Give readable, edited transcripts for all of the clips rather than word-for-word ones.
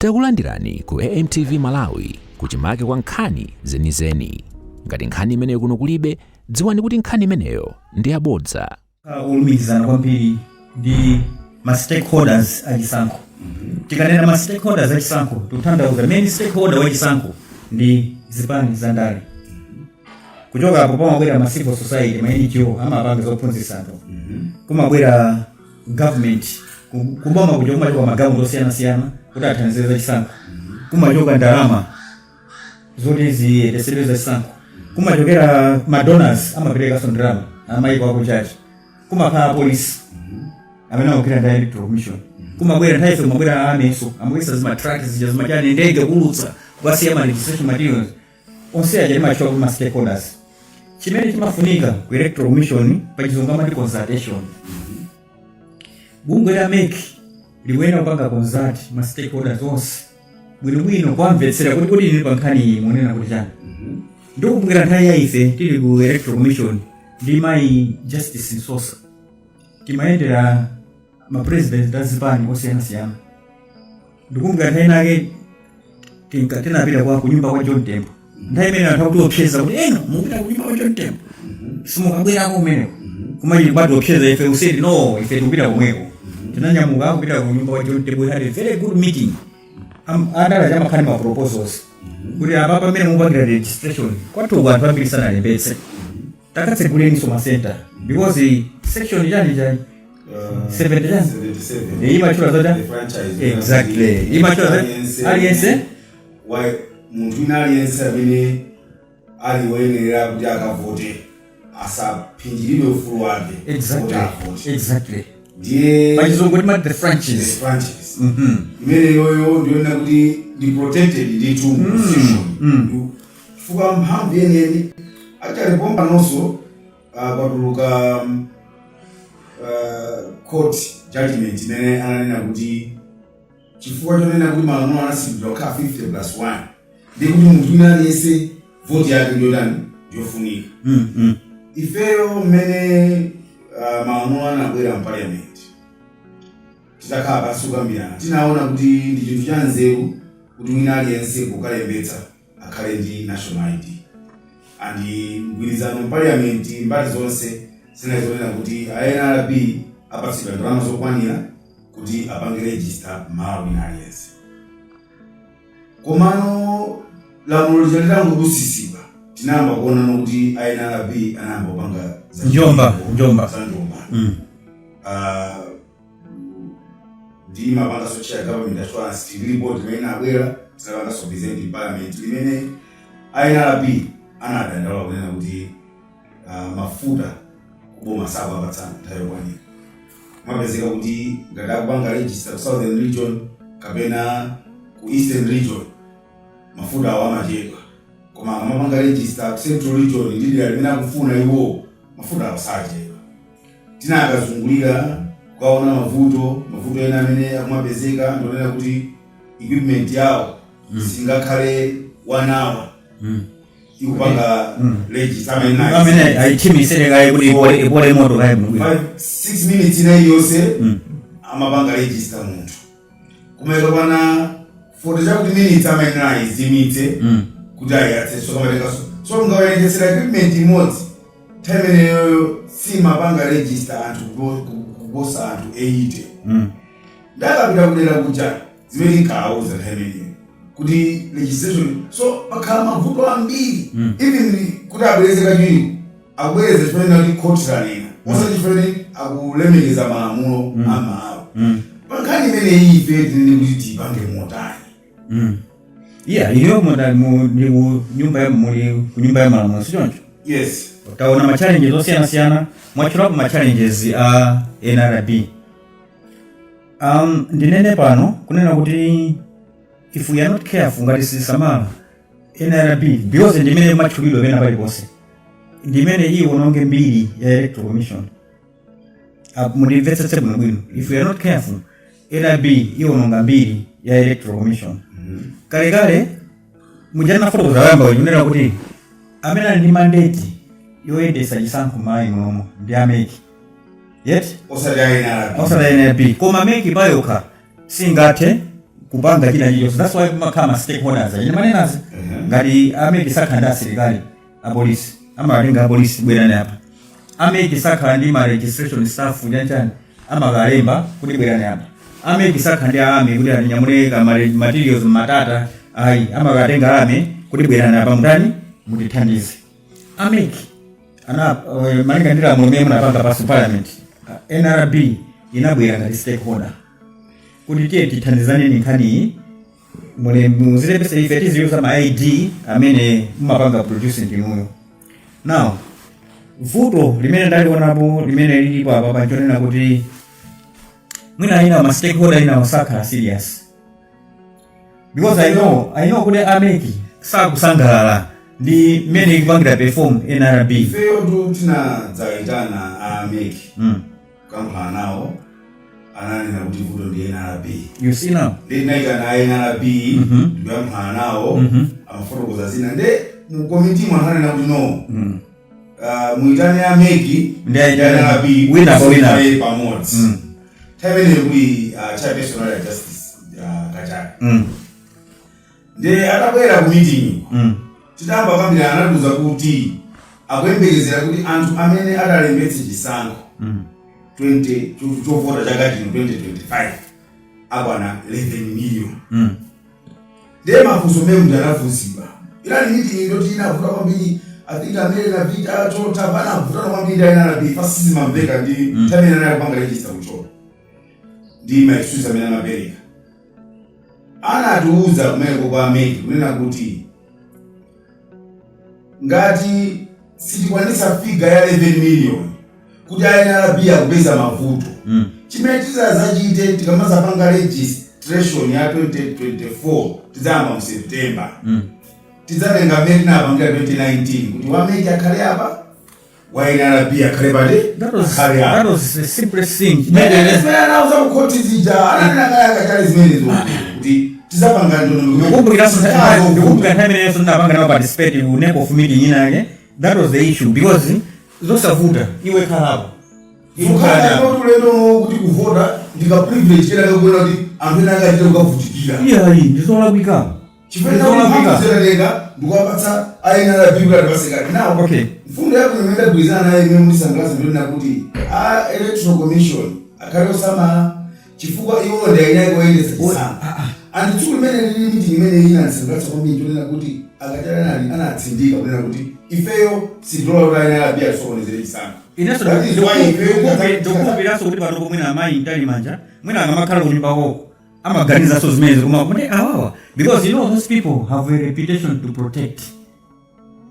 Takulandirani ku AMTV Malawi kuchimake kwa nkhani zenizeni. Ngati nkhani imeneyo kuno kulibe, dziwani kuti nkhani imeneyo ndi yabodza. Ulumikizana kwambiri ndi ma stakeholders achisankho. Tikanena ma stakeholders achisankho, tutanthauza main stakeholder wachisankho ndi zipani za ndale. Kuchoka apo pamabwera ma civil society, ma NGO amapanga zophunzitsa anthu. Kumabwera government, kuboma kuchokuma kwa magamu osiyana-siyana kuti athandize zachisankho. Kumachoka ndalama zoti ziyetesedwe zachisankho. Kumachokera ma donors amapereka ndalama amaiko ako chachi. Kumakhala police amene akukira ndi electoral commission. Kumabwera nthawi kumabwera ameso amabwesa zima tracks zimachani ndege kulutsa kwasiya ma legislation materials onse aja machoka ma stakeholders. Chimene chimafunika ku electoral commission pachizungu amati consultation. Bungwe la MEC liwena kupanga consult ma stakeholders onse bwinobwino kwamvetsera kuti kodi ndi pankhani iyi munena kuti chani. Ndikumbukira nthawi ya ife tili ku electoral commission ndi mai Justice Nsosa timayendera ma president azipani osiyana-siyana. Ndikumbukira nthawi nake tinapita kwa kunyumba kwa John Tembo. Nthawi imene anthu akutiopseza kuti eno mupita kunyumba kwa John Tembo simukabwerako umeneko. Koma ili bado opseza ife usedi no ife tikupita komweko. Tinanyamuka kupita kunyumba kwa John Tembo. We had a very good meeting. Adala jama khani ma proposals kuti apa pamene mupangira registration kwathuka anthu ambiri sanalembetse. Takatsekuleni soma center because section yani 77 imachula zoda exactly imachula aliyense why muntu ina aliyense amene aliwenera kuti akavote asaphinjiridwe ufulu wake exactly ndiye pachizungu kuti the franchise imene yoyo ndiona kuti ndi protected ndi two institution fuka mphamvu yeniyeni achalipomba nonso kwatuluka court judgment imene ananena kuti chifukwa chonena kuti malamulo anasindikizidwa kukhala 50+1 ndi kuti munthu wina aliyense vote yake ndiyotani ndiyofunika. Ifeyo mmene malamulo anabwera mu parliament titakhala pansi kukambirana tinaona kuti ndi chinthu cha nzeru kuti wina aliyense kukalembetsa akhale ndi national ID. Andi mgwirizano parliament mbali zonse zinazonena kuti ANRB apatsidwa ndalama zokwanira kuti apange register malo wina aliyense. Komano lamulo lijaleta ngudusisibwa tinamba kuona kuti ANRB anamba kupanga njomba ndi mapanga social government assurance report imene abwera tinapanga so present in parliament limene ANRB anadandaula kunena kuti mafuta kuboma sabo apatsana nthawi yokwanira. Mapezeka kuti ngati akupanga register ku southern region kapena ku eastern region mafuta awo amachedwa, koma akamapanga register ku central region ndi dera limene akufuna iwo mafuta awo sachedwa. Tinakazungulira kukaona mavuto ena amene akumapezeka ndionena kuti equipment yawo singakhale 1 hour ikupanga register amene ayichimisere kuti ipole moto kaye 6 minutes ina yose amapanga register munthu kumeka pana 40 minutes amene izimitse kuti ayatse so kamatenga so ngawayendesera equipment imodzi time ineyo simapanga register anthu kuposa anthu 80 ndakapita kudera kucha zimene nkauza time kuti legislation so pakhala mavuto ambiri even kuti abwereze kachiri abwereze chifukwa kuti court salina osachifukwa akulemekeza malamulo amawo pankhani imene ife tine kuti tipange motani iliyo nyumba ya malamulo sichoncho. Yes, taona ma challenges osiyana-siyana mwachulapo ma challenges a NRB. Ndinene pano kunena kuti if we are not careful ngati sisamala NRB because ndimene machulidwe pena paliponse ndimene iyo ononge mbiri ya electoral commission. Mundimvetsetse bwino if we are not careful NRB iyo ononga mbiri ya electoral commission. Kale mujana foto kuzawamba kunena kuti amene ndi mandate yoyendesa chisankho mayi nomo ndi ameki yet osati NRB koma ameki payokha singathe kupanga china chilichonse. That's why makama stakeholders ine manenazi ngati ameki sakhala ndi asilikali apolisi amatenga apolisi bwerani apa, ameki sakhala ndi ma registration staff chanchani amakalemba kuti bwerani apa, ameki sakhala ndi army kuti anyamule materials matata ayi amakatenga army kuti bwerani apa mutani mutithandize. Ameki malinga ndi lamulo limene munapanga pa parliament, NRB inabwera ngati stakeholder kuti tiye tithandizane nkhani muzilembesa ife tiziyuza ma ID amene mumapanga produce ndinuyo. Now vuto limene ndalionapo limene lilipo apa panchonena kuti mwina ina ma stakeholder ina osakhala serious, because I know kuti ameki sakusangalala ndi mmene ikupangira perform NRB. Ifeyo tu tinadzaitana ameki kukamphana nawo ananena kuti vuto ndi NRB. You see now? Ndinaitana NRB kukamphana nawo amafotokoza zina nde mu committee mwananena kuti no muitane ameki ndi NRB wina pamodzi. Tabene kuti chairperson ya justice Kachaka nde atabwera ku meeting tidamba kwambira anatuza kuti akuyembekezera kuti anthu amene atalembetse chisankho 20 chovota chaka chino 2025 akwana 11 million. Ndiye mafunso memu ndi anafunsidwa ilani meeting ndoti inavuta kwambiri. I think amene na vita chota bana vuta kwambiri NRB fasisi mambeka ndi tamene anayapanga register kuchota ndi maexcuse amene anapereka anatuuza kumene kwa ameki kunena kuti ngati sitikwanisa figa ya 11 million kuti NRB akupeza mavuto chimene tizazachite tikamazapanga registration ya 2024 tizayamba mu September tizatenga mmene tinapangira 2019 kuti wameki akhale apa wa NRB akhale pale. That was the simplest thing. Ndezimene anauza kukhoti zija ananakaya kachali zimenezo kuti tizapanga ndikumbukira nthawi imeneyo ndinapanga nawo participate ku NEC of meeting inake. That was the issue because zosavuta iwe khalapo ukhala ulendo kuti kuvota ndika privilege kera kuona kuti anthu ena akachita kukavutikira iyayi ndisola kuika chifukwa zeralenga ndikuwapatsa NRB kuti pasekati nawo. Okay, mfundo yako imene ndagwirizana naye imene mulisangaza ndionena kuti electoral commission akhale osamala chifukwa iwo ndiyayinayi koyendesa chisankho and tsiku limene lili meeting imene inandisangalatsa kwambiri ndionena kuti akachali anatsindika kunena kuti ifeyo sidola kuti NRB atisokonezere chisankho. ndikumbukiraso kuti pano pomwe amayi mtali manja mwina angamakhala kunyumba koko amaganiza so zimenezo koma kuti awawa because you know those people have a reputation to protect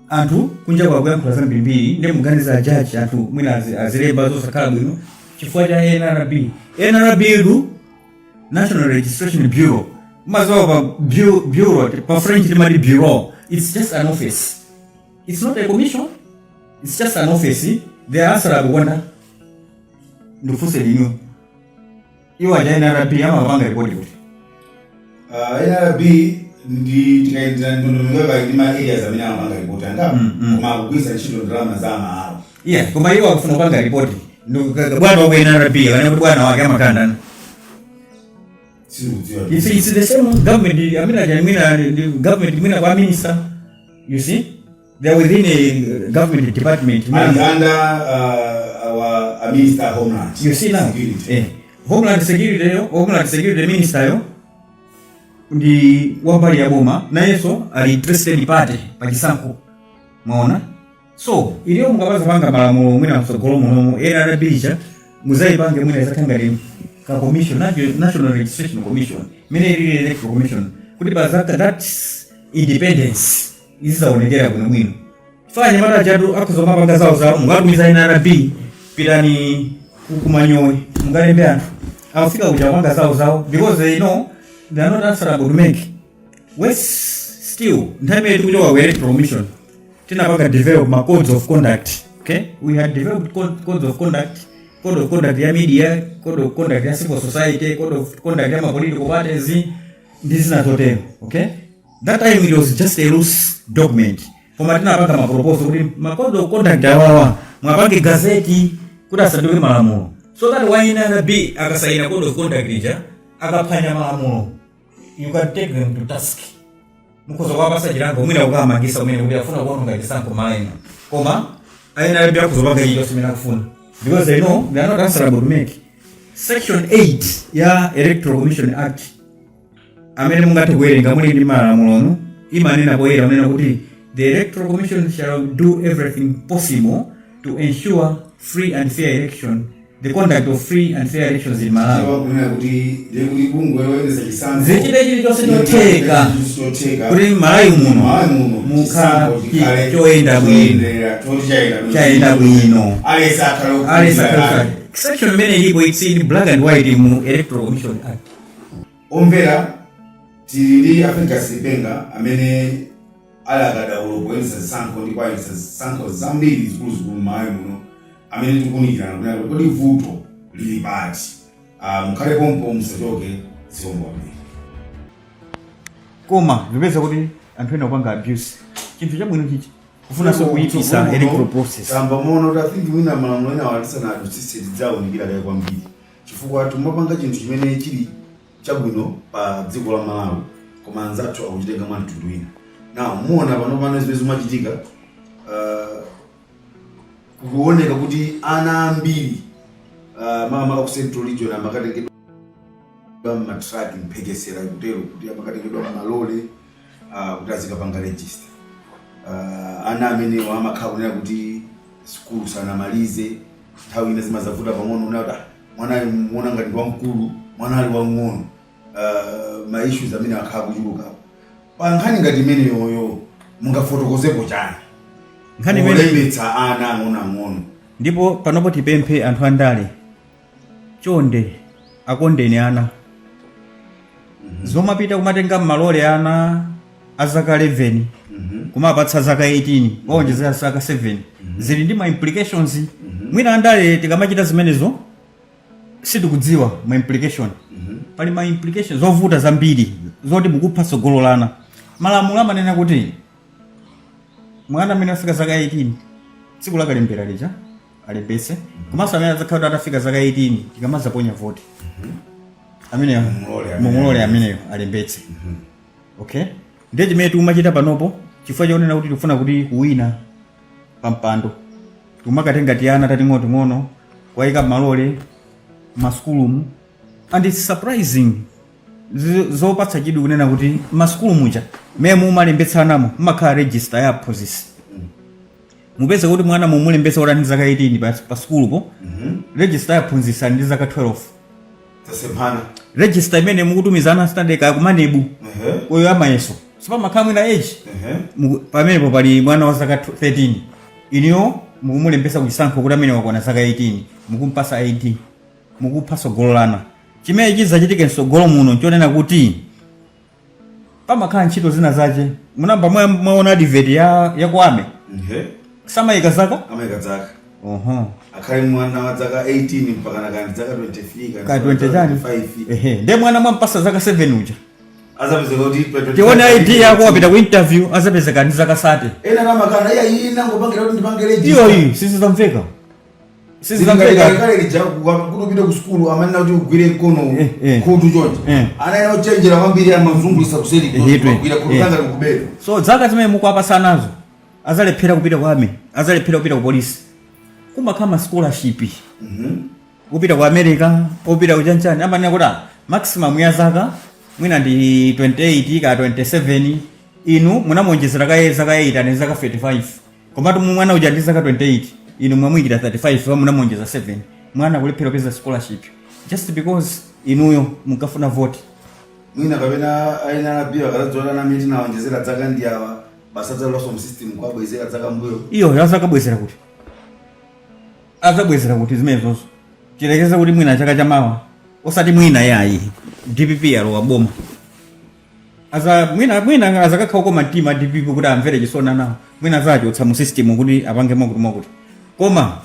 anthu kunja kwa kuyankhula zambirimbiri ndi muganiza judge anthu mwina azilemba zosakhala bwino chifukwa cha NRB lu National Registration Bureau maziwa pa bureau pa French timati bureau. It's just an office, it's not a commission, it's just an office. The answer akukonda ndifunse lino iwa ja NRB amapanga report kuti NRB ndi tikaenda ndondomeko ndi ma areas amene amapanga report anga koma akugwisa ntchito ndalama za amahala. Yeah, koma iwo akufuna kupanga report bwana wa NRB kana kuti bwana wake amakandana. It's the same government. I mean, the government kwa minister. You see, they are within a government department. And under our minister Homeland. You see now, Homeland Security minister yo ndi wambali ya boma na yeso ali interested party pa chisankho. Maona? So, iliyo mukabaza panga malamulo mwina msogolo muno NRB cha muzaipange mwina zakangali ka commission National Registration Commission mene ili electoral commission kuti bazaka that's independence izaonekera kuno mwino fanya mara jadu akuzoma panga zao mungatumiza NRB pitani kukumanyowe mungalembe anthu afika kuja panga zao because they know they are not answerable to make west still ntime yetu kuja wa electoral commission tinapanga develop ma codes of conduct. Okay, we had developed codes of conduct, code of conduct ya media, code of conduct ya civil society, code of conduct ya political parties. This is not hotel. Okay, that time it was just a loose document. Kama tinapanga ma proposal ma code of conduct ya wawa mwapange gazeti kudasanduke malamulo so that why NRB akasaina code of conduct nja akapanya malamulo you can take them to task. Mukhoza kwapasa chilango mwina kukamangisa umene kuti afuna kuononga chisankho maina koma aina alipira kuzopanga iyo simene akufuna because they know they are not answerable to make. Section 8 ya Electoral Commission Act amene mungathe kuwerenga muli ndi malamulo imanena poyera unena kuti the Electoral Commission shall do everything possible to ensure free and fair election, the conduct of free and fair elections in Malawi. Zichite chili chonse chotheka kuti Malawi muno mukhala choyenda bwino. Section imene ilipo it's in black and white mu Electoral Commission Act. Omvera tili Africa Sipenga amene alagada ulobwenza sanko ndi kwa sanko zambiri zikulu Malawi muno amene tikunikira kuna kuti vuto lili pati mukhale pompo musachoke zombo amene koma vipeza kuti anthu ena kupanga abuse chinthu chabwino chichi kufuna so kuipisa electoral process samba mono I think wina malamulo ena walisana adusisi dzawo nikira kaya kwambiri chifukwa tumapanga chinthu chimene chili chabwino pa dziko la Malawi koma anzathu akuchitenga mwantundu wina now muona pano zimene zimachitika kuoneka kuti ana ambiri mama ku Central Region amakatengedwa matraki mpekesera kutero kuti amakatengedwa malole kuti azikapanga register ana amene amakhaonera kuti school sanamalize nthawi ina zimazavuta pang'ono unati mwana muona ngati wamkulu mwana ali wang'ono ma issues amene akhala kuchuluka pa nkhani ngati imene yoyo mungafotokozepo chani nkhani imene imetsa ana ang'ono ndipo panopo tipemphe anthu andale chonde akondeni ana zomapita kumatenga malole ana azaka 11 kumapatsa zaka 18 waonjezera zaka 7 zili ndi ma implications mwina andale tikamachita zimenezo sitikudziwa ma implication pali ma implications zovuta zambiri zoti mukupha tsogolo lana malamulo amanena kuti mwana amene afika zaka 18 tsiku lakalembera lija alembetse komanso amene azakhala atafika zaka 18 tikamazaponya voti amene mumulole ameneyo alembetse okay ndiye chimene tikumachita panopo chifukwa chaonena kuti tikufuna kuti kuwina pampando timakatenga tiana tating'ono kwayika malole maskulumu and it's surprising zopatsa chidwi kunena kuti maskulu muja mmene mumalembetsanamo mumakhala register ya aphunzitsi mupeza kuti mwana mumulembetsa kuti ndi zaka 18 pa skulupo register ya aphunzitsi ndi zaka 12 tasepana register imene mukutumizana standard ka kumanebu oyo amayeso sipamakhala mwina age pamenepo pali mwana wa zaka 13 iniyo mukumulembetsa kuchisankho kuti amene wakwana zaka 18 mukumpasa ID mukupha tsogolo lana chimene chizachitike mtsogolo muno chonena kuti pamakhala ntchito zina zache munamba mwaona advert ya kwame samayika zaka amayika zaka akhali mwana wa zaka 18 mpaka nakani zaka 23 ka 25 ndiye mwana mwampasa zaka 7 uja azapezeka kuti tiona ID yako wapita ku interview azapezeka ndi zaka 30 ena namakana ina ngopangira kuti ndipange register iyo sizamveka kale lijakuwa kutopita ku skulu amanena kuti ugwire mkono khutu chonje anaena kuchenjera kwambiri amazungulisa kuseri kugwira khutanga likubera so zaka zimene mukuapasa nazo azalephera kupita kwa army azalephera kupita ku polisi kumakhala scholarship kupita ku America kupita kuchanchani amanena kuti maximum ya zaka mwina ndi 28 ka 27 inu munamonjezera kaye zaka 8 ndi zaka 35 komatu mwana uja ndi zaka 28 inu mwamwikira 35 munamonjeza 7 mwana kulephera kupeza scholarship just because inuyo mukafuna vote mwina kapena aina nabiwa kalazola na miti naonjezera zaka ndi awa basaza losom system kwa bwezera zaka mbuyo iyo yazakabwezera kuti azabwezera kuti zimenezozo chilekeza kuti mwina chaka chamawa osati mwina yayi DPP alowa boma mwina azakakhala koma mtima DPP kuti amvere chisona nawo mwina zachotsa mu system kuti apange mwakuti koma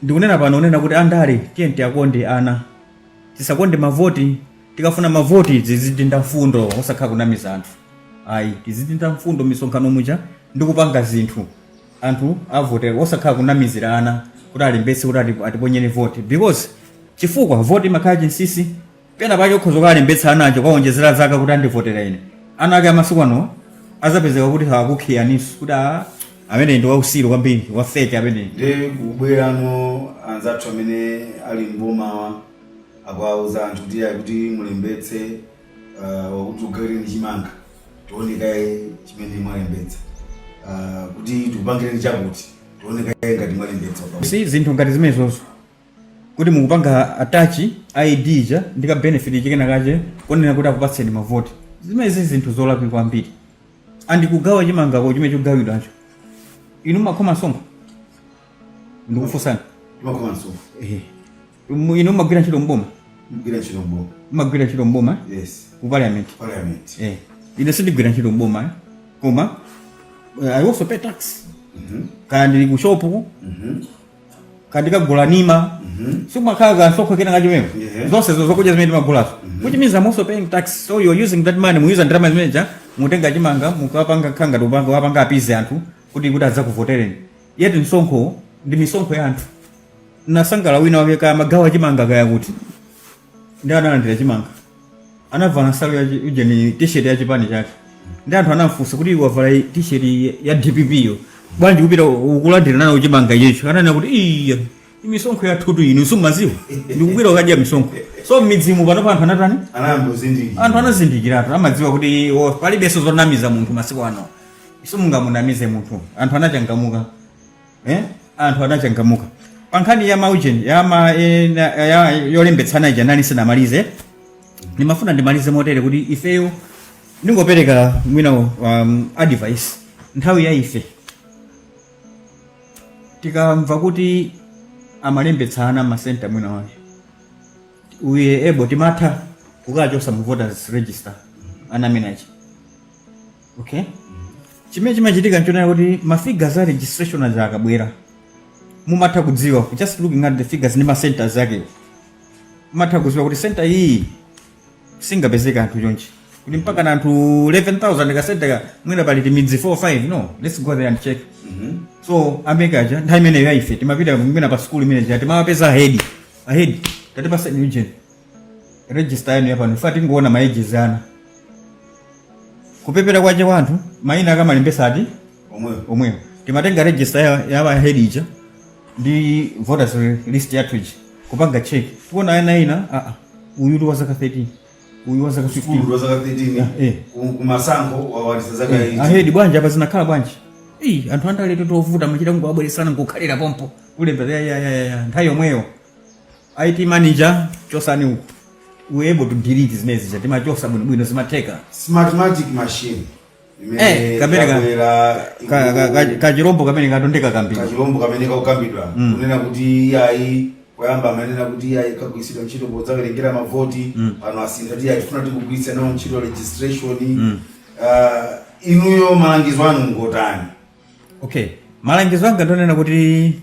ndikunena pano unena kuti andale tiyenti akonde ana tisakonde mavoti tikafuna mavoti zizidinda mfundo osakhala kunamiza anthu ayi tizidinda mfundo misonkhano muja ndikupanga zinthu anthu avote osakhala kunamizira ana kuti alembetse kuti atiponyere voti because chifukwa voti makhala chinsisi pena pake ukhoza kalembetsa anacho kwaonjezera zaka kuti andivotera ine ana ake amasiku ano azapezeka kuti hawakukhiyaniso kuti amene ndi wausiru kwambiri wafeke amene ndi kubwerano anzathu amene ali mbomawa akuwauza anthu kuti mulembetse wakuti ugaire ndi chimanga tionekaye chimene mwalembetsa kuti tikupangireni chakuti tionekaye ngati mwalembetsa si zinthu ngati zimenezozo kuti mukupanga atachi ID ja ndika benefit chikena kache konena kuti akupatseni mavoti zimezi zinthu zolakwika kwambiri andikugawa chimanga ko chimene chogawidwacho inu makhoma songo ndikufusana timakhoma songo inu magwira ntchito mboma magwira ntchito mboma yes ku parliament ine sindigwira ntchito mboma koma I also pay tax kandi ku shop kandi kagula nima simakhaga sokho kena kachimene zonse zokudya zimene timagulazo which means I'm also paying tax so you're using that money muyiza ndalama zimeneja mutenga chimanga mukapanga khanga topanga wapanga apize anthu kuti adzakuvotereni yeti msonkho ndi misonkho ya anthu nasangala wina wake kaya magawa chimanga kaya kuti ndi analandira chimanga anavala nsalu ya ujeni t-shirt ya chipani chake ndi anthu anafunsa kuti wavala t-shirt ya DPP yo bwanji kupita ukulandira nayo chimanga icho ananena kuti iya misonkho ya thutu inu sumaziwa ndikubwira ukadya misonkho so midzimu pano anthu anatani anthu anazindikira amadziwa kuti palibenso zonamiza munthu masiku ano simungamunamize munthu anthu anachangamuka anthu anachangamuka pankhani ya maujeni yolembetsana ija nali sinamalize nimafuna ndimalize motere kuti ifeyo ningopereka mwina advice nthawi ya ife tikamva kuti amalembetsana masenta mwina wake we able timatha kukachosa mu voters register anamenachi okay chimene chimachitika nchonera kuti mafigures a registration aja akabwera mumatha kudziwa just looking at the figures ndi macenters ake mumatha kudziwa kuti center iyi singapezeka anthu chonchi kuti mpaka na anthu 11,000 kasenta mwina pali midzi 4-5 no let's go there and check so amekaja nthawi imeneyo ife timapita mwina pa school imene ja timapeza ahead tatipasa eugene register yanu yapano ifa tingoona maeges ana kupepera kwache wanthu maina akamalembesa ati omwewo timatenga register ya ahead ija ndi voters list yathu iji kupanga check tuona ena uyu ndi wazaka 13 uyu wazaka 15 kumasankho wawalisa zaka ahead bwanji apa zinakhala bwanji anthu andaleto tovuta machita ngowabweresana ngokhalira pompo kulembera ya nthawi yomweyo IT manager chosani uku we able to delete zimezi za timachosa bwino zimateka smartmatic machine kachirombo kamene katondeka kambiri kachirombo kamene kakukambidwa kunena kuti ayi koyamba amanena kuti ayi kagwiritsidwa ntchito podzawerengera mavoti pano asintha ti atifuna tikugwiritsa nawo ntchito registration inuyo malangizo anu ngotani okay malangizo anga ndonena kuti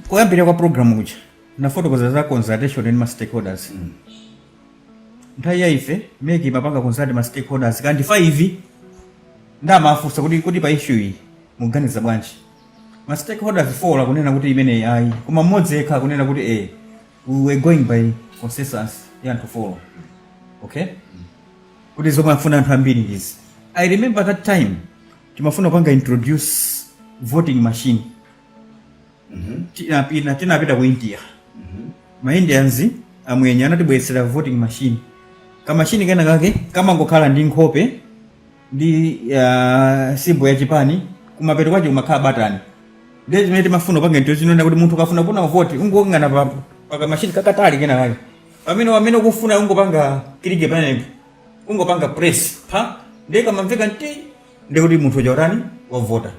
koyambira kwa program kucha na fotokoza za consultation and stakeholders nthawi ya ife meki mapanga consult ma stakeholders kandi 5 ndamafunsa kuti pa issue iyi muganiza bwanji ma stakeholders 4 kunena kuti imene ayi koma mmodzi yekha kunena kuti we were going by consensus ya anthu 4 okay kuti zomwe afuna anthu ambiri izi I remember that time timafuna panga introduce voting machine tinapita ku India ma Indians amwenye anatibwetsera voting machine kamashini kena kake kama ngokhala ndi nkhope ndi simbo ya chipani kumapeto kwache kumakhala batani ndiye chimene timafuna panga introduce kuti munthu kafuna kuna vote ungongana pa kamashini kakatali kena kake pamene ukufuna ungopanga kilike pamenepo ungopanga press ndiye kamamveka nti ndiye kuti munthu jorani wavota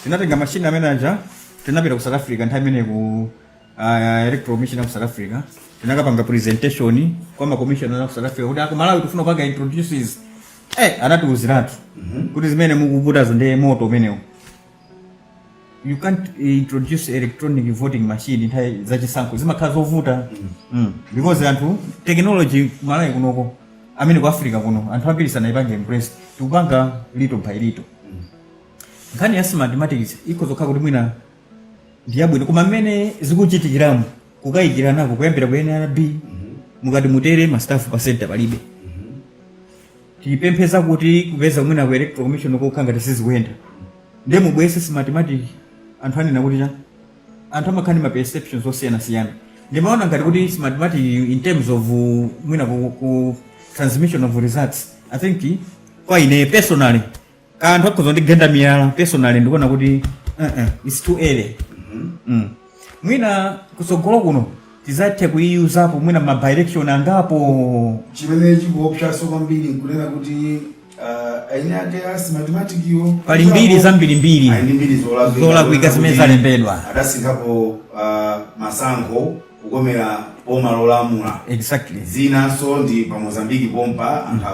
tinatenga machine amene aja tinapita ku South Africa nthawi imene ku electoral commission of South Africa tinakapanga presentation kwa ma commissioner of South Africa kuti Malawi tufuna kupanga introduces anatiuziratu kuti zimene mukuputazo ndiye moto umenewo you can't introduce electronic voting machine nthawi zachisankho zimakhala zovuta because anthu technology Malawi kunoko amene ku Africa kuno anthu ambiri sanaipange impress tikupanga little by little nkhani ya mathematics ikozokhala kuti mwina ndiyabwino koma mmene zikuchitikiramu kukayikira nako kuyambira ku NRB mukati mutere ma staff pa center palibe tipempheza kuti kupeza kumwina ku electoral commission kokha ngati sizikuyenda ndiye mubwese mathematic anthu anena kuti cha anthu amakhani ma perceptions osiyana-siyana ndimaona ngati kuti mathematic in terms of mwina ku transmission of results I think kwa ine personally kanthu akhoza ndigenda miyala personally ndikuona kuti it's too early mwina kusogolo kuno tizathe kuiuzapo mwina ma by-election angapo chimene chikuopsa so kwambiri nkunena kuti aine ake asi mathematic yo pali mbiri zambirimbiri aine mbiri zolakwika zimene zalembedwa adasingapo masankho kukomera boma lolamula exactly zina so ndi pa Mozambique pompa anthu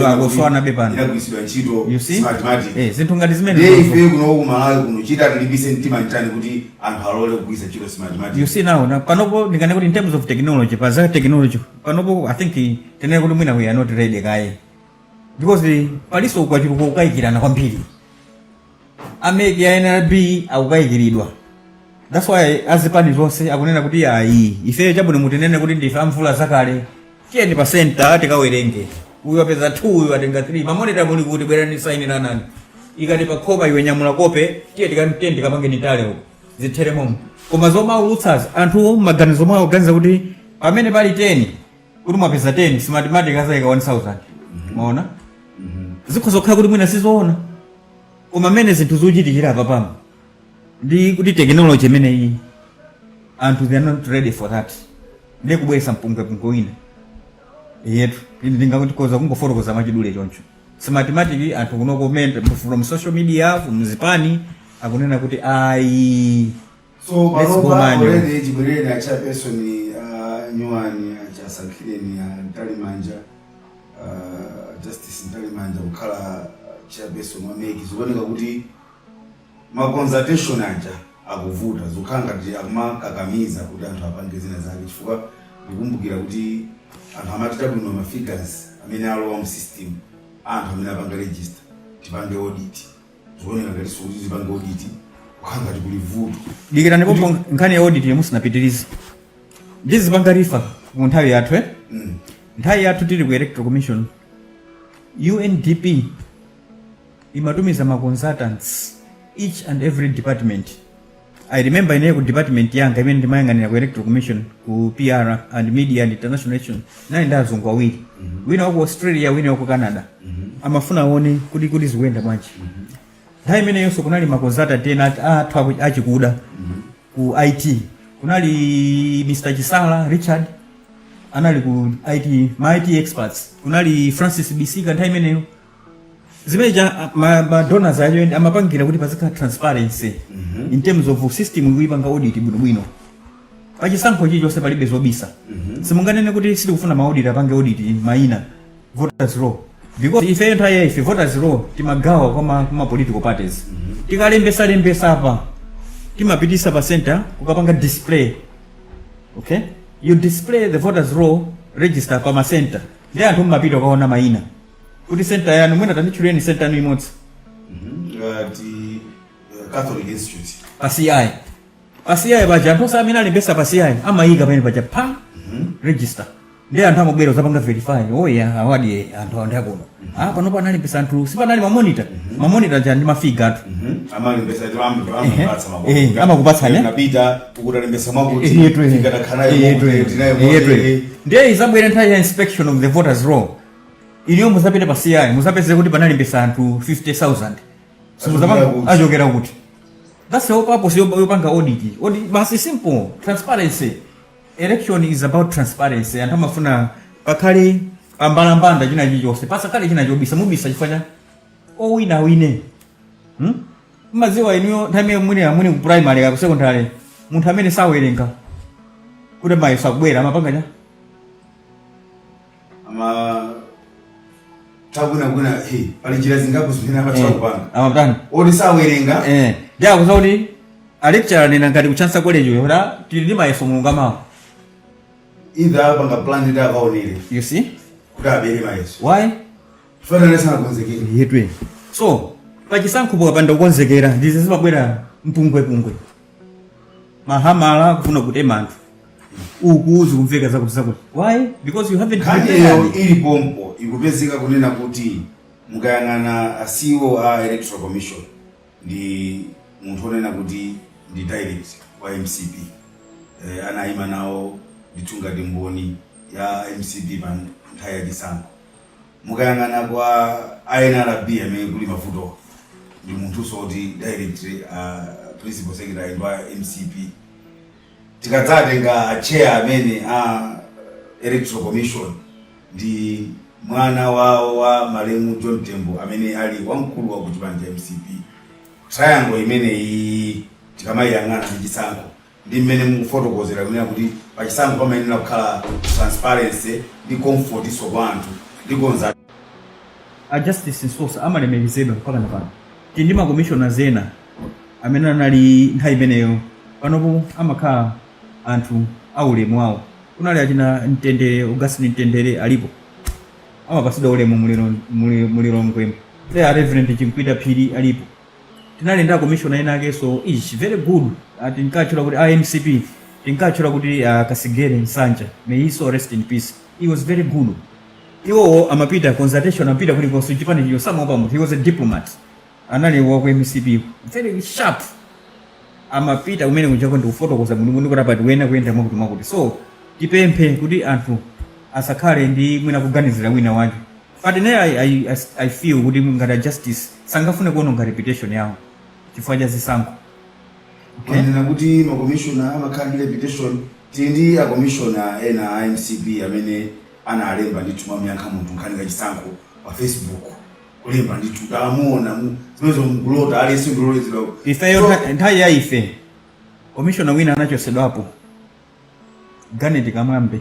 akuswana bepano inakuisidwa ntchito mathematic zinthu ngati zimene ife kuno kumalawi kuno chita tilibise mtima ntani kuti anthu alole kugwisa ntchito mathematic you see now na panopo ndikane kuti in terms of technology pa za technology panopo I think tenene kuti mwina we are not ready kaye because paliso ukwachuluka ukayikirana kwambiri ameki ya NLB akukayikiridwa that's why azipani zonse akunena kuti ayi ife chabwino mutinene kuti ndife amvula zakale tiyeni pa center tikawerenge uyu apeza 2 uyu atenga 3 mamonita muli kuti bwerani saini na nani ikati pa khopa iwe nyamula kope tiye tikantendi kapange nitale uko zithere momo koma zoma ulutsaza anthu maganizo mwawo kuganiza kuti pamene pali 10 kuti mwapeza 10 si mathematic azaika 1000 maona zikhoza kukhala kuti mwina sizoona koma mene zinthu zochitikira apa pamo ndi kuti technology imene iyi anthu they are not ready for that ndi kubwesa mpungwe wina yetu ndingakuti koza kungofotokoza machidule choncho si mathematic anthu kuno comment from social media from zipani akunena kuti ayi so panopa already chibwerere a chairperson nyuwani achasankhireni Ntalimanja Justice Ntalimanja kukhala chairperson wa MEC zikuoneka kuti ma consultation aja akuvuta zikukhala ngati akumakakamiza kuti anthu apange zina zake chifukwa ndikumbukira kuti anthu amatita bwino ma figures amene alowa mu system anthu amene apanga register tipange audit zikuoneka ngati sikuti tipange audit kukhala ngati kuli vuto dikira ndipo nkhani ya audit yamusinapitirize ndizipanga rifa mu nthawi yathu nthawi yathu tili ku electoral commission UNDP imatumiza ma consultants each and every department. I remember in ku department yanga imene ndimayang'anira ku electoral commission ku PR and media and international relations nali ndazungu awiri wina wako Australia wina wako Canada amafuna aone kuti zikuenda bwanji nthawi imene yonso kunali ma consultant ena athu achikuda ku IT kunali Mr. Chisala Richard anali ku IT ma IT experts kunali Francis Bisika nthawi imeneyo zimeja ma donors ayo amapangira kuti pazikhala transparency in terms of system kuipanga audit bwino pachisankho chichonse palibe zobisa simunganene kuti sitikufuna ma audit apange audit maina voters law because ife nthawi ife voters law timagawa kwa political parties tikalembesa apa timapitisa pa center kukapanga display okay you display the voters law register pa ma center ndi anthu mmapita kaona maina kuti center yanu mwina tanichuleni center yanu imodzi ti Catholic Institute PCI baja anthu samina alembesa PCI amayika pamene paja pa register ndi anthu amabwera zapanga verify oya awadi anthu andakuno panopo analembesa anthu sipanali mamonitor ja ndi mafiga athu amalembesa amakupatsa ne napita ukutalembesa mwakuti ndiye izabwera nthawi ya inspection of the voters roll iliyo muzapita pa CI muzapeze kuti panalembesa anthu 50,000 simuzapanga achokera kuti that's the whole purpose yopanga audit basi simple transparency election is about transparency anthu amafuna pakhale pambalambanda china chilichonse pasakhale china chobisa mubisa chifanya owina wine maziwa iniyo nthawi mwini ku primary ka ku secondary munthu amene sawerenga kuti mayeso akubwera amapanga cha tabuna pali njira zingapo zimene amatha kupanga amapanga odi sawerenga ja kuzaudi a lecturer nena ngati kuchansa college yola tili ndi mayeso mulungu amawo either panga plan ida akaonere you see kuti abere mayeso why fanana sana konzekera yetwe so pachisankho pokapanda kukonzekera ndizi zimabwera mpungwe mahamala kufuna kutema anthu ukuzi kumveka zakuti why because you haven't khandiyo ili pompo ikupezeka kunena kuti mukayang'ana asiwo a electoral commission ndi munthu onena kuti ndi direct wa MCP anayima nawo ndithungati mboni ya MCP pa nthawi ya chisankho. Mukayang'ana kwa INRB amene kuli mavuto ndi munthu soti direct principal secretary wa MCP. Tikadzatenga chair amene electoral commission ndi mwana wa Malemu John Tembo amene ali wamkulu wa kuchipanja MCP. Triangle imene iyi tikamayang'ana ndi chisankho ndi mmene mukufotokozera kunena kuti pachisankho pamayenera kukhala transparency ndi comfort iso kwa anthu ndikonza a justice source amalemekezedwa mpaka napano ndi ma commissioners ena amene anali nthawi imeneyo panopo amakhala anthu aulemu awo. Kunali achina Mtendere, Augustine Mtendere alipo amapasidwa ulemu muliro mkwembe. There Reverend Chinkwita Phiri alipo. Tinali nda commissioner ena ake, so is very good ati nkachula kuti IMCP tinkachula kuti Kasigere Nsanja, may he so rest in peace. He was very good. Iwo amapita consultation amapita kuli kwa Chipani yo samopa mtu. He was a diplomat. Anali wa kwa MCP very sharp. Amapita umene kunjako ndi ufoto koza mundu kuti apati wena kuyenda mwakuti. So tipemphe kuti anthu asakhale ndi mwina kuganizira wina wake. But I feel kuti ngati justice sangafune kuononga reputation yawo chifukwa cha zisankho. Okay. Nina kuti ma commissioner amakhala ndi reputation tindi a commissioner ena MCP amene analemba ndithu mamyankha munthu nkhani kachisankho pa Facebook. Kulemba ndithu tamuona zimezo mkulota alisi ndolozera. Ifeyo nthawi ya ife commissioner wina anachosedwapo Ganeti Kamambe.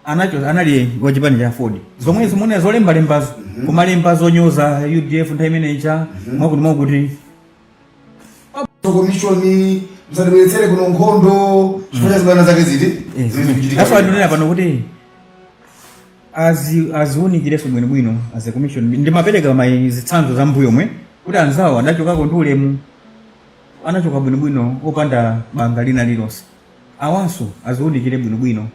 Anali wachipani cha Ford. Zomwe zimone zolembalembazo kumalemba zonyoza UDF nthawi imeneja mwakuti commission msadibwetsere kuno nkhondo chifukwa zibana zake ziti. That's why ndinena pano kuti aziunikireso bwinobwino as a commission ndimapereka zitsanzo za mbuyo mwe kuti anzawo adachokako ndi ulemu anachoka bwinobwino opanda banga lina lilonse. Awanso aziunikire bwinobwino.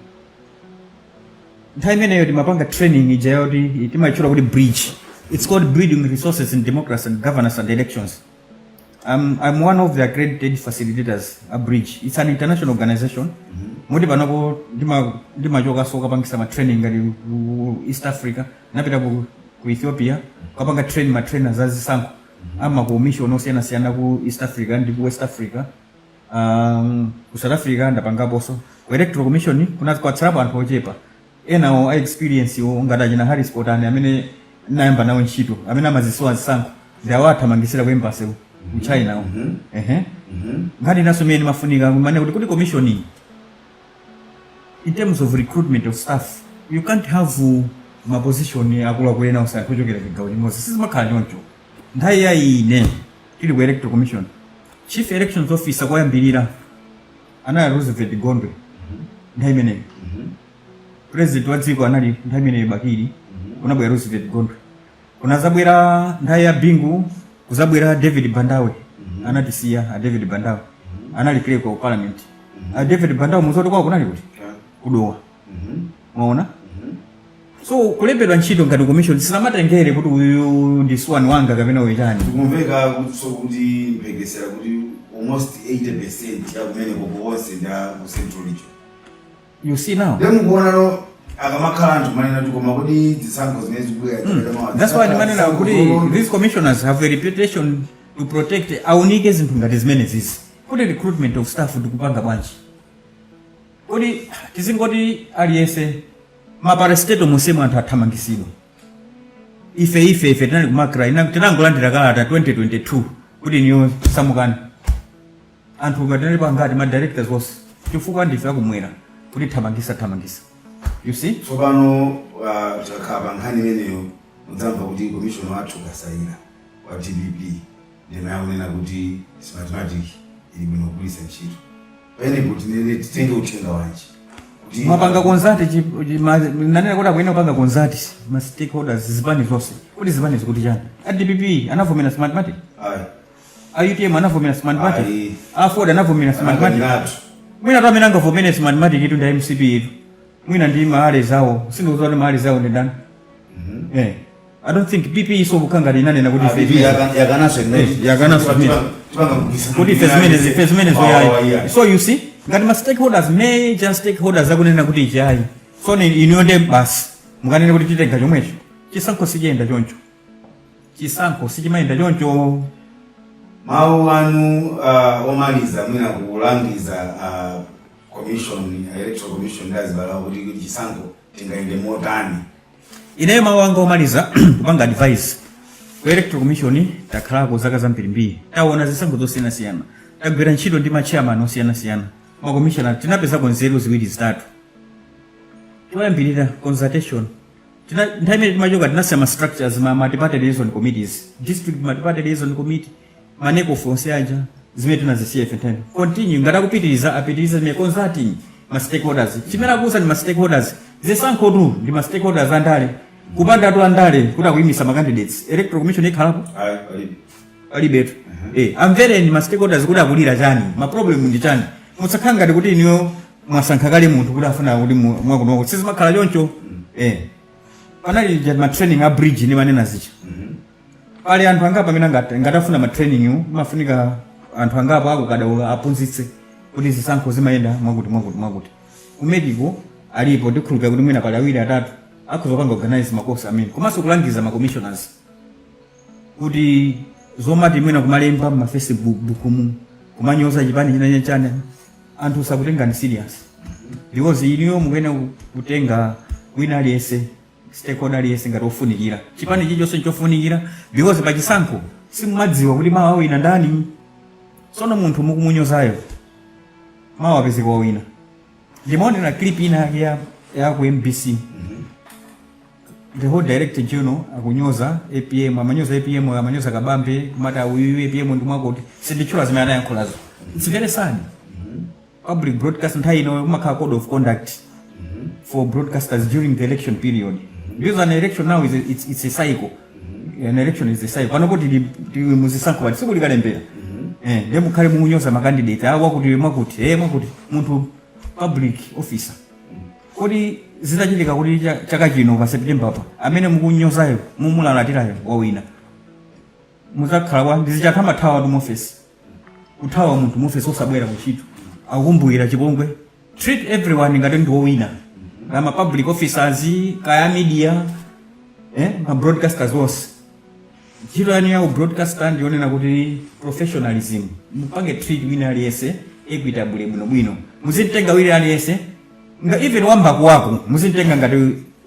Nthawi imeneyo timapanga training ija yoti timachula kuti bridge. It's called Building Resources in Democracy and Governance and Elections. I'm one of the accredited facilitators at Bridge. It's an international organization. Mudi panopo ndimachoka soka pangisa ma training ngati East Africa, napita ku Ethiopia, kapanga train ma trainers zazisankho. Ama ku mission osiyana ku East Africa ndi ku West Africa. Ku South Africa ndapanga boso. Ku Electoral Commission kuna kwa tsaba anthu ochepa. Ena experience yo ngadaje na Harris Potani amene nayamba nawo ntchito amene amazisowa zisankho ndawathamangisira ku embassy ku China. Ngati nasomeni mafunika kumane kuti commission in terms of recruitment of staff you can't have ma position akula kulena usakuchokera kigawo limodzi. Sisi makhala choncho. Nthawi ya ine tili ku Electoral Commission Chief Elections Officer kwayambirira anali Roosevelt Gondwe nthawi imeneyo. President wa dziko anali nthawi imeneyo Bakiri kunabwera Roosevelt Gondwe. Kunazabwera nthawi ya Bingu kuzabwera David Bandawe anatisiya David Bandawe anali clerk of parliament. David Bandawe muzoti kwa kunali kuti kudowa. Mwaona? So kulembedwa ntchito ngati commission sinamatengere kuti uyu ndi swani wanga kapena uyitani. Tikumveka kuti mpegesera kuti almost 80% ya kumene wonse nda ku Central Region. You see now? Kuona no akamakhala anthu manena tikoma kuti zisankho zimene zikuya. That's why manena kuti these commissioners have a reputation to protect aunike zinthu ngati zimene zizi. Kuti recruitment of staff ndikupanga bwanji. Kuti tizingoti aliyese maparastato musemu anthu athamangisidwa. Ife tinali kumakra tinangolandira kalata 2022 kuti niyo samukani. Anthu ngatinali pangati ma directors wose chifukwa ndife akumwera kuti thamangisa. You see? Tsopano chakaba nkhani imeneyo mudzamva kuti commission wathu kasaira wa TPP ndimayaonena kuti mathematic ili bwino kugwiritsa ntchito. Pene kuti titenge uthenga wanji. Mapanga konzati nanena kuti akuyenda kupanga konzati ma stakeholders zipani zonse. Kuti zipani zikuti chani? DPP anavomera smart party. UTM anavomera smart party. Ford anavomera smart party. mwina tamene angavomereza mathematics itu ndi MCP itu mwina ndi maale zawo sindikuzoona maale zawo ndi ndani. I don't think PP iso kukanga linanena kuti kuti first minutes yayi. So you see ngati ma stakeholders major stakeholders akunena kuti ichayi so ni inonde basi mukanene kuti titenga chomwecho chisankho sichiyenda choncho chisankho sichimayenda choncho. Mawu anu omaliza mwina kulangiza commission electoral commission ndazibala kuti chisankho tingayende motani. Ineyo mawu anga omaliza kupanga advice ku electoral commission takhalako zaka zambirimbiri taona zisankho zosiyanasiyana tagwira ntchito ndi machairman osiyanasiyana ma commissioner tinapezako nzeru ziwiri zitatu. Choyambirira consultation nthawi imene timachoka tinasema structures ma party liaison committees district party liaison committee maneko fonse aja zimene tinazisiya ife continue ngati apitiriza me consulting ma stakeholders chimene akusa ni ma stakeholders zisankho tu ndi ma stakeholders andale kupanda tu andale kuti akuyimisa ma candidates electoral commission ikhalapo alibetu amvere ni ma stakeholders kuti akulira chani ma problem ndi chani musakhanga ngati kuti iniyo mwasankha kale munthu kuti afuna kuti mwakuno sizimakhala choncho. Panali ma training a bridge ni manena zicha pali anthu angapa amene ngatafuna ma training mafunika anthu angapa akukada aphunzitse kuti zisankho zimayenda mwakuti kumedico alipo ndikhulupira kuti mwina pali awiri atatu akuzopanga organize makosi amene komanso kulangiza ma commissioners kuti zomati mwina kumalemba ma Facebook kumanyoza chipani chinanye chane anthu sakutengani serious because iniyo mukene kutenga wina aliyese stakeholder aliyese ngati ofunikira chipani chichonse chofunikira because pachisankho simumadziwa kuti mawa wina ndani sono munthu mukumunyozayo mawa apezeka wina. Ndimaonera clip ina ya ku MBC the whole director general akunyoza APM amanyoza APM amanyoza kabambe kumata uyu APM ndi mwakuti sindichula zimene anayankhulazo. It's very sad. Public broadcast nthawi ino kumakhala code of conduct for broadcasters during the election period. Because an election now it's a cycle. An election is a cycle. Panopoti muzisankho bati sikuli kalembera. Ndiye mukhale munyoza ma candidate awa kuti mwakuti munthu public officer. Kodi zitachitika kuti chaka chino pa September pa amene mukunyozayo mumulalatirayo wawina. Muzakhala ndizichatha mathawa mu office. Kuthawa munthu mu office osabwera kuchito. Akumbukira chipongwe. Treat everyone ngati ndi wowina. Kama public officers kaya media ma broadcasters wose. Chiro yani ya broadcaster ndionena kuti professionalism mupange treat wina aliyese equitable bwino muzitenga wina aliyese nga even wamba kwako muzitenga ngati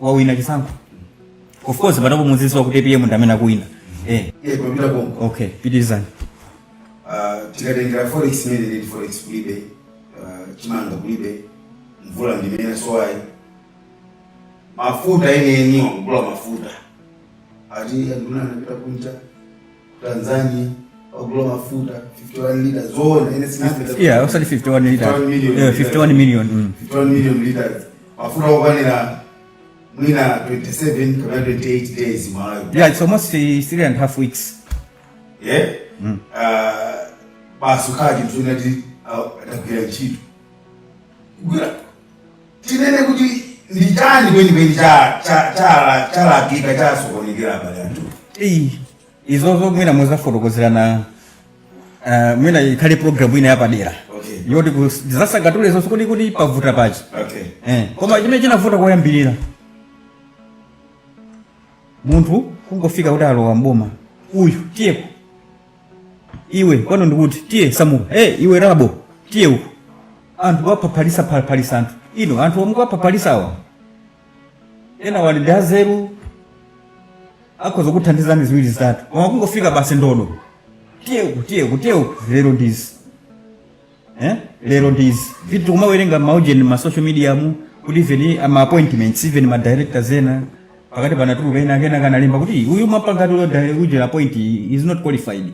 wawina chisankho. Of course panapo muziswa kuti APM ndamena kuwina papita bongo. Okay pitizani tikatengera forex mene forex kulibe chimanga kulibe mvula ndimene sowayi mafuta ene kugula mafuta ati nduna anapita kunja Tanzania kugula mafuta 51 liters zone ene sinapita also 51 liters 51 million 51 million liters mafuta okwanira mwina 27 kama 28 days Malawi. It's almost 3.5 weeks. Basukaji mtunati atakira chitu gura tinene kuti ndijani kweni chala kika chaso konigira balatu izozo mwina muza fotokozerana mwina ikhale program ina yapadera. Okay. Yoti kuzasakatule zonse kuti pavuta pachi. Okay. Koma chimene chinavuta koyambirira munthu kungofika kuti alowa mboma uyu tiyeko iwe kwano ndikuti tiye samuka iwe rabo tiye uko anthu wapaphalisa anthu ino anthu omukapapalisawa ena wali ndazeru akhoza kuthandizani ziwiri zitatu koma kungofika basi ndodo tiye uko lero ndizi vitu kumawerenga maujeni ma social media mu kuti even ama appointments even ma directors ena pakati panatuluka ena akena kanalimba kuti uyu mapangatulo ujela appoint is not qualified.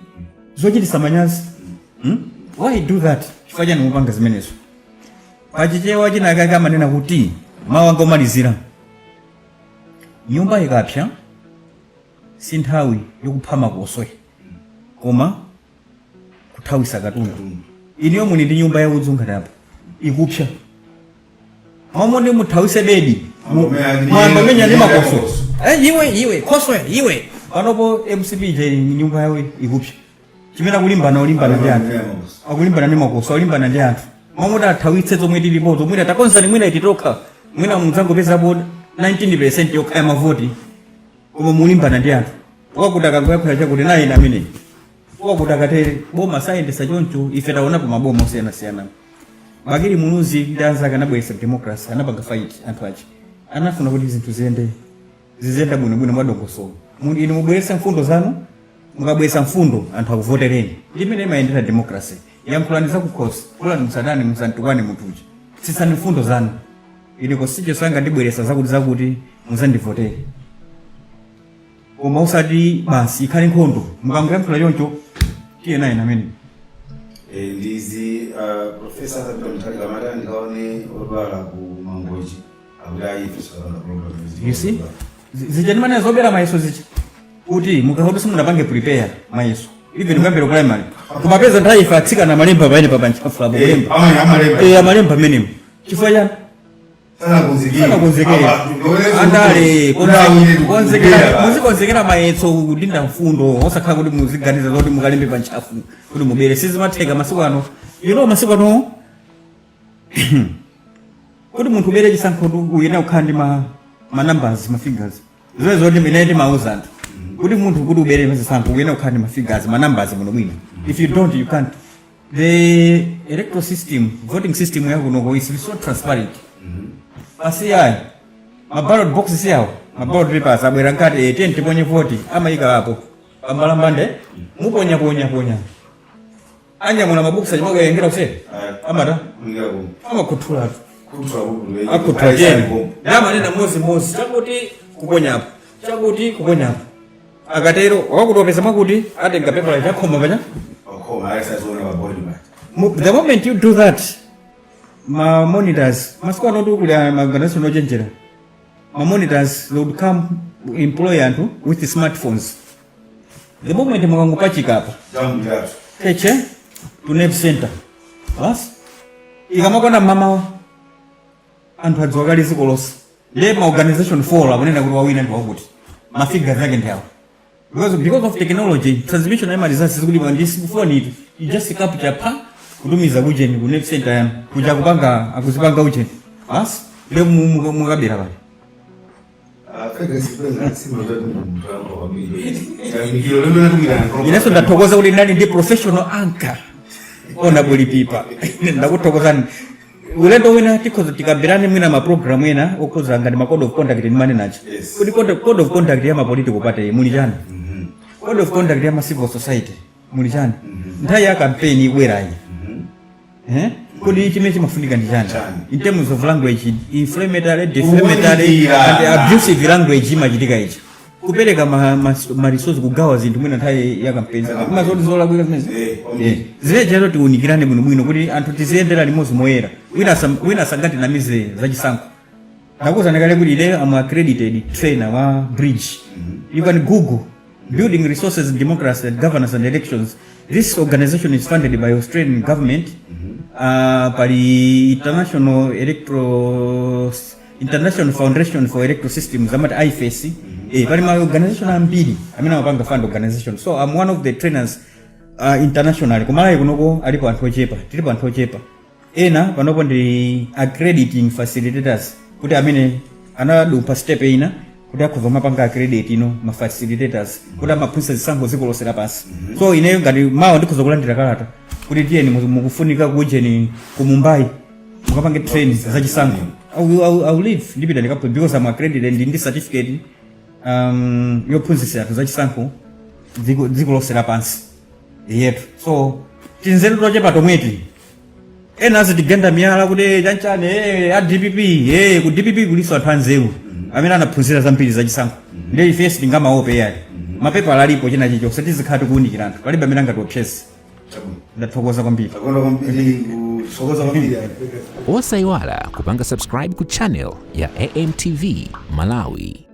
Zochitisa manyazi. Why do that? Chifukwa mupanga zimenezo. Pachichewa chinakaka amanena kuti mawanga omalizira. Nyumba ikapya si nthawi yokuphama koswe. Koma kuthawisa katundu. Iniyo muni ndi nyumba ya udzu ngati apa. ikupsha mamone muthawise bedi Mwamba menya ndi makoso iwe khoswe iwe panopo MCP je nyumba yawe ikupsha chimena kulimbana ndi anthu akulimbana ndi makoso alimbana ndi anthu mamuda athawitse zomwe tilipo zomwe takonza ni mwina ititoka mwina muzangopeza bo 19% yokhaya mavoti koma mulimbana ndi anthu wakutaka kuyaphula chakuti naye namene wakutaka tere boma sayendesa choncho ife taona pa maboma osiyana-siyana bakili munuzi ndi anzake anabweretsa democracy anapanga fight anthu achi anafuna kuti zinthu zizenda bwinobwino mwadongosolo inu mubweretsa mfundo zanu mukabweretsa mfundo anthu akuvotereni ndimene imayendera democracy yankhulani zakukhosi kulani musadani musantukwane munthuchi tsitsani mfundo zanu ine kosicho sanga ndibweretsa zakuti muzandivotere koma usati basi ikhale nkhondo mukangoyankhula choncho tiye naye namene ndizi professor Dr. Mtali Kamata ndikaone odwala ku Mangochi akudayi fisokanga program you see zijanimane zobera mayeso zichi kuti mukahodo simunapange prepare mayeso even ngambero primary kumapeza nthawi ife atsikana malemba pamene papanchafula malemba amalemba menemo chifukwa chani andale muzikonzekera mayeso kudinda mfundo osakhala kuti muziganiza zoti mukalembe panchafu kuti mubere sizimatheka masiku ano masiku ano kuti munthu ubere chisankho uyena kukhala ndi ma numbers ma figures ziwe zoti mine ndimauza anthu kuti munthu kuti ubere chisankho uyena kukhala ndi ma figures ma numbers muno bwino if you don't you can't. The electoral system, voting system yakuno is so transparent. Pasi yayi ma ballot boxes yawo ma ballot papers abwera ngati 10 tiponye 40 amayika apo pambalambande muponya anya muna mabox achimaka yengera kuseri amata amakuthula akuthula jeni nama nena mozi chakuti kuponya apo akatero wakutopeza makuti atenga paper chakhoma pacha the moment you do that ma monitors masiku ano kuli maganizo nochenjera ma monitors they would come employ anthu with smartphones the moment mukangopachika apa teche to nep center bas ikamakona mama anthu adzwakali ziko lonse le ma organization for akunena kuti wawina ndi wakuti ma figures yake ndi awo because of technology transmission ya results zikuli pa ndisi phone itu you just capture pa kutumiza kujeni ku next center yanu kuja kupanga akuzipanga ujeni bas le mukabira pale inaso ndathokoza kuti nani ndi professional anchor ona buli pipa ndakuthokozani ulendo wina tikhoza tikabirane mwina ma program ena okhoza ngati ma code of conduct ni mane nacho kuti code of conduct ya ma political party muli chani code of conduct ya ma civil society muli chani nthawi ya campaign ibwerayi kodi chimene chimafunika ndi chani in terms of language inflammatory deflammatory and abusive language imachitika ichi kupereka ma resource kugawa zinthu mwina nthawi ya campaign mazoti zolakwika zimene zileja tiunikirane bwinobwino kuti anthu tiziyendera limodzi moyera wina asangati namize zachisankho ndakuwuzani kale kuti ine am accredited trainer wa bridge you can google building resources in democracy and governance and elections. This organization is funded by Australian government pali International Foundation for Electoral Systems amati IFES pali ma organization ambiri amene amapanga fund organization. So I'm one of the trainers internationally kumalayi kunoko alipo anthu ochepa tilipo anthu ochepa ena panopo ndi accrediting facilitators kuti amene anadumpha step ina kuti akhoza mapanga accredit ino ma facilitators kuti amaphunzitsa zisankho zikolosera pasi. So ineyo ngati mawa ndikhoza kulandira kalata kuti tiyeni mukufunika kujeni ku Mumbai mukapange train za chisankho. I will leave ndipita ndikapo because I'm accredited ndi certificate yophunzitsa za chisankho zikolosera pansi yetu. So tinzeru tochepa tomweti ena azitigenda miyala kuti chanchane a DPP ku DPP kuliso anthu anzeru amene anaphunzira zambiri za chisankho ndi ifesi ndingamaope yali mapepa alipo china chicho satizikhati kuunikira anthu palibe amene angatopchese. Ndathokoza kwambiri. Osayiwala kupanga subscribe ku channel ya AMTV Malawi.